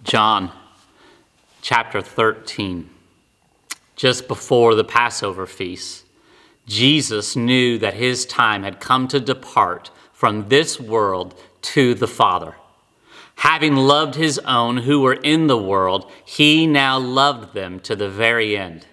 John chapter 13. Just before the Passover feast, Jesus knew that his time had come to depart from this world to the Father. Having loved his own who were in the world, he now loved them to the very end.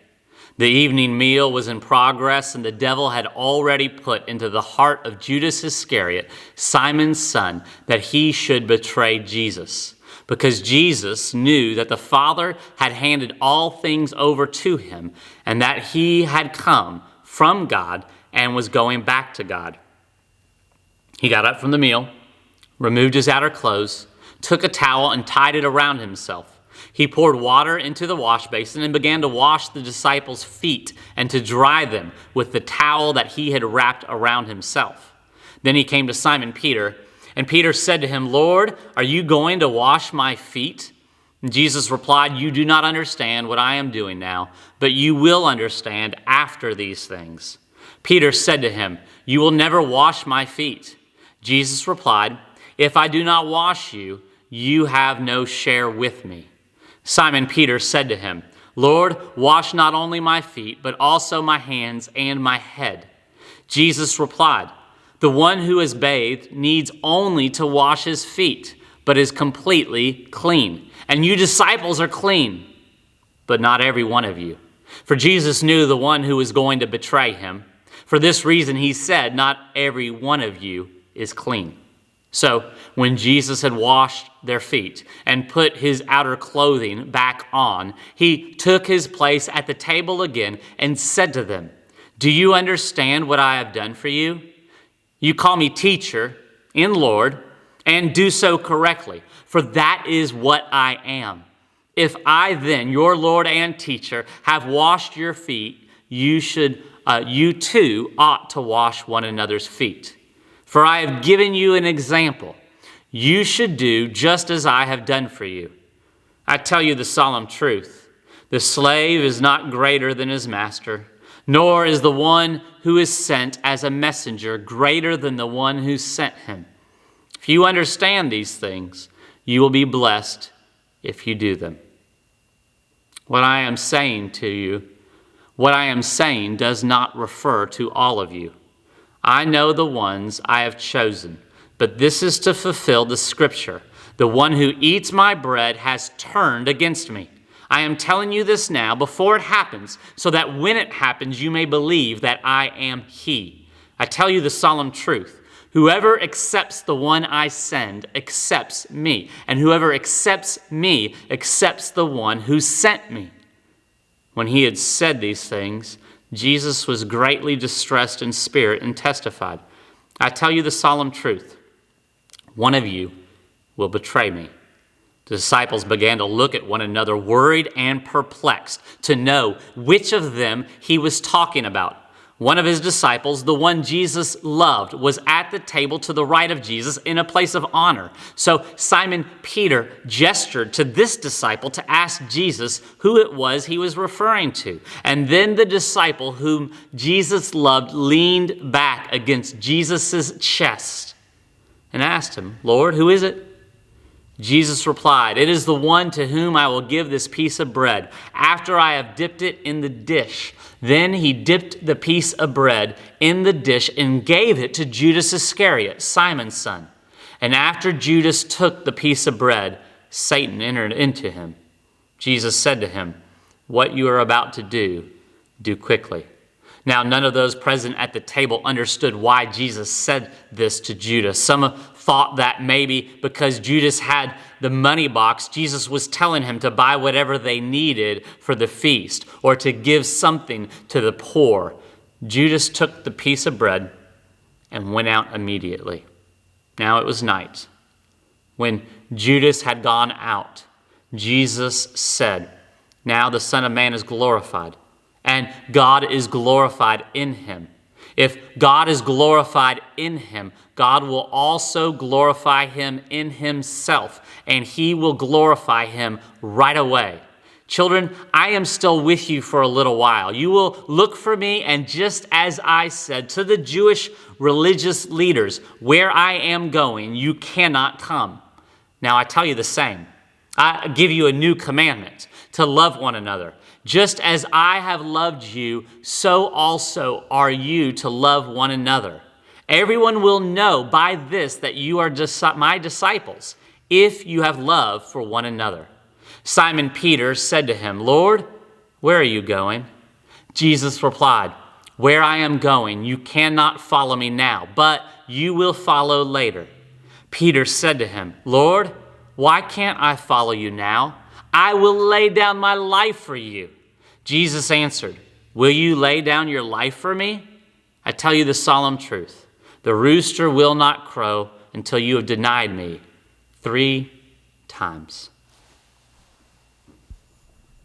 The evening meal was in progress, and the devil had already put into the heart of Judas Iscariot, Simon's son, that he should betray Jesus, because Jesus knew that the Father had handed all things over to him, and that he had come from God and was going back to God. He got up from the meal, removed his outer clothes, took a towel and tied it around himself. He poured water into the washbasin and began to wash the disciples' feet and to dry them with the towel that he had wrapped around himself. Then he came to Simon Peter, and Peter said to him, "Lord, are you going to wash my feet?" And Jesus replied, "You do not understand what I am doing now, but you will understand after these things." Peter said to him, "You will never wash my feet." Jesus replied, "If I do not wash you, you have no share with me." Simon Peter said to him, "Lord, wash not only my feet, but also my hands and my head." Jesus replied, "The one who is bathed needs only to wash his feet, but is completely clean. And you disciples are clean, but not every one of you." For Jesus knew the one who was going to betray him. For this reason he said, "Not every one of you is clean." So when Jesus had washed their feet and put his outer clothing back on, he took his place at the table again and said to them, "Do you understand what I have done for you? You call me teacher and Lord, and do so correctly, for that is what I am. If I then, your Lord and teacher, have washed your feet, you too ought to wash one another's feet. For I have given you an example. You should do just as I have done for you. I tell you the solemn truth. The slave is not greater than his master, nor is the one who is sent as a messenger greater than the one who sent him. If you understand these things, you will be blessed if you do them. What I am saying does not refer to all of you. I know the ones I have chosen, but this is to fulfill the scripture. The one who eats my bread has turned against me. I am telling you this now before it happens, so that when it happens you may believe that I am he. I tell you the solemn truth. Whoever accepts the one I send accepts me, and whoever accepts me accepts the one who sent me." When he had said these things, Jesus was greatly distressed in spirit and testified, "I tell you the solemn truth. One of you will betray me." The disciples began to look at one another, worried and perplexed, to know which of them he was talking about. One of his disciples, the one Jesus loved, was at the table to the right of Jesus in a place of honor. So Simon Peter gestured to this disciple to ask Jesus who it was he was referring to. And then the disciple whom Jesus loved leaned back against Jesus' chest and asked him, "Lord, who is it?" Jesus replied, "It is the one to whom I will give this piece of bread after I have dipped it in the dish." Then he dipped the piece of bread in the dish and gave it to Judas Iscariot, Simon's son. And after Judas took the piece of bread, Satan entered into him. Jesus said to him, "What you are about to do, do quickly." Now, none of those present at the table understood why Jesus said this to Judas. Some thought that maybe because Judas had the money box, Jesus was telling him to buy whatever they needed for the feast or to give something to the poor. Judas took the piece of bread and went out immediately. Now it was night. When Judas had gone out, Jesus said, "Now the Son of Man is glorified, and God is glorified in him. If God is glorified in him, God will also glorify him in himself, and he will glorify him right away. Children, I am still with you for a little while. You will look for me, and just as I said to the Jewish religious leaders, where I am going, you cannot come. Now I tell you the same. I give you a new commandment, to love one another. Just as I have loved you, so also are you to love one another. Everyone will know by this that you are my disciples, if you have love for one another." Simon Peter said to him, "Lord, where are you going?" Jesus replied, "Where I am going, you cannot follow me now, but you will follow later." Peter said to him, "Lord, why can't I follow you now? I will lay down my life for you." Jesus answered, "Will you lay down your life for me? I tell you the solemn truth. The rooster will not crow until you have denied me 3 times."